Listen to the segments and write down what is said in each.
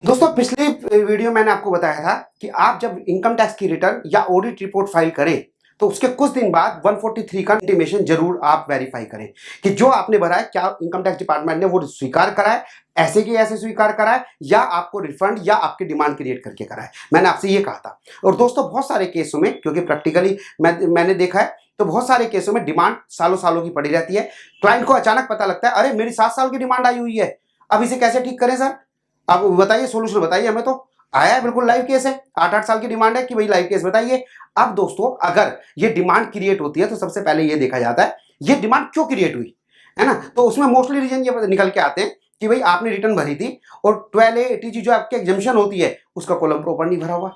दोस्तों पिछले वीडियो मैंने आपको बताया था कि आप जब इनकम टैक्स की रिटर्न या ऑडिट रिपोर्ट फाइल करें तो उसके कुछ दिन बाद 143 का इंटीमेशन जरूर आप वेरीफाई करें कि जो आपने भरा है क्या इनकम टैक्स डिपार्टमेंट ने वो स्वीकार करा है, ऐसे कि ऐसे स्वीकार करा है या आपको रिफंड या आपकी डिमांड क्रिएट करके करा है। मैंने आपसे ये कहा था। और दोस्तों बहुत सारे केसों में, क्योंकि प्रैक्टिकली मैंने देखा है, तो बहुत सारे केसों में डिमांड सालों सालों की पड़ी रहती है। क्लाइंट को अचानक पता लगता है, अरे मेरी 7 साल की डिमांड आई हुई है, अब इसे कैसे ठीक करें सर? आप बताइए, सोल्यूशन बताइए हमें। तो आया है, बिल्कुल लाइव केस है, 8-8 साल की डिमांड है कि भाई लाइव केस बताइए। अब दोस्तों अगर ये डिमांड क्रिएट होती है तो सबसे पहले ये देखा जाता है ये डिमांड क्यों क्रिएट हुई है ना। तो उसमें मोस्टली रीजन ये निकल के आते हैं कि भाई आपने रिटर्न भरी थी और 12A ATG जो आपकी एग्जम्पशन होती है उसका कॉलम प्रॉपर नहीं भरा हुआ।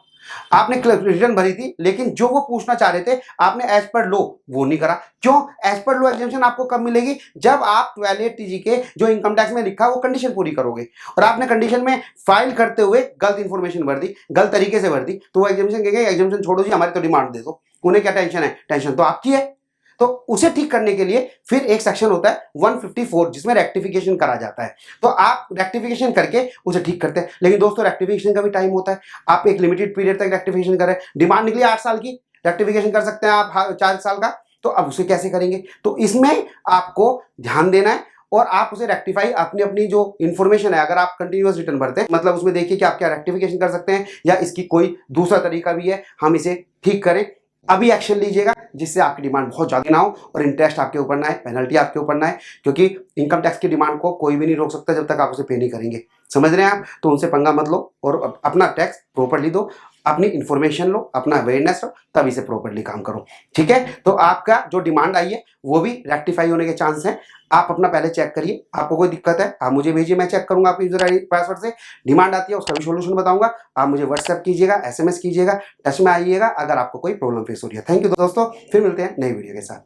आपने रिटर्न भरी थी लेकिन जो वो पूछना चाह रहे थे आपने एज पर लो वो नहीं करा। क्यों? एज पर लो एग्जम्पशन आपको कब मिलेगी? जब आप 12A TG के जो इनकम टैक्स में लिखा है वो कंडीशन पूरी करोगे। और आपने कंडीशन में फाइल करते हुए गलत इंफॉर्मेशन भर दी, गलत तरीके से भर दी, तो वो एग्जम्पशन कहेंगे एग्जम्पशन छोड़ो जी, हमारी तो डिमांड दे दो। उन्हें क्या टेंशन है? टेंशन तो आपकी है। तो उसे ठीक करने के लिए फिर एक सेक्शन होता है 154 जिसमें रेक्टिफिकेशन करा जाता है। तो आप रेक्टिफिकेशन करके उसे ठीक करते हैं। लेकिन दोस्तों रेक्टिफिकेशन का भी टाइम होता है। आप एक लिमिटेड पीरियड तक रेक्टिफिकेशन करें, डिमांड निकली 8 साल की, रेक्टिफिकेशन कर सकते हैं आप 4 साल का, तो अब उसे कैसे करेंगे? तो इसमें आपको ध्यान देना है और आप उसे रेक्टिफाई अपनी अपनी जो इन्फॉर्मेशन है, अगर आप कंटिन्यूअस रिटर्न भरते हैं मतलब उसमें देखिए कि आप क्या रेक्टिफिकेशन कर सकते हैं या इसकी कोई दूसरा तरीका भी है, हम इसे ठीक करें। अभी एक्शन लीजिएगा जिससे आपकी डिमांड बहुत ज्यादा ना हो और इंटरेस्ट आपके ऊपर ना है, पेनल्टी आपके ऊपर ना है, क्योंकि इनकम टैक्स की डिमांड को कोई भी नहीं रोक सकता जब तक आप उसे पे नहीं करेंगे। समझ रहे हैं आप? तो उनसे पंगा मत लो और अपना टैक्स प्रॉपरली दो, अपनी इंफॉर्मेशन लो, अपना अवेयरनेस लो, तब इसे प्रॉपरली काम करो। ठीक है? तो आपका जो डिमांड आई है वो भी रेक्टिफाई होने के चांस हैं। आप अपना पहले चेक करिए, आपको कोई दिक्कत है आप मुझे भेजिए, मैं चेक करूंगा आपकी यूजर आईडी पासवर्ड से। डिमांड आती है उसका भी सोल्यूशन बताऊंगा, आप मुझे व्हाट्सएप कीजिएगा, एसएमएस कीजिएगा, टच में आइएगा अगर आपको कोई प्रॉब्लम फेस हो रही है। थैंक यू दोस्तों, फिर मिलते हैं नई वीडियो के साथ।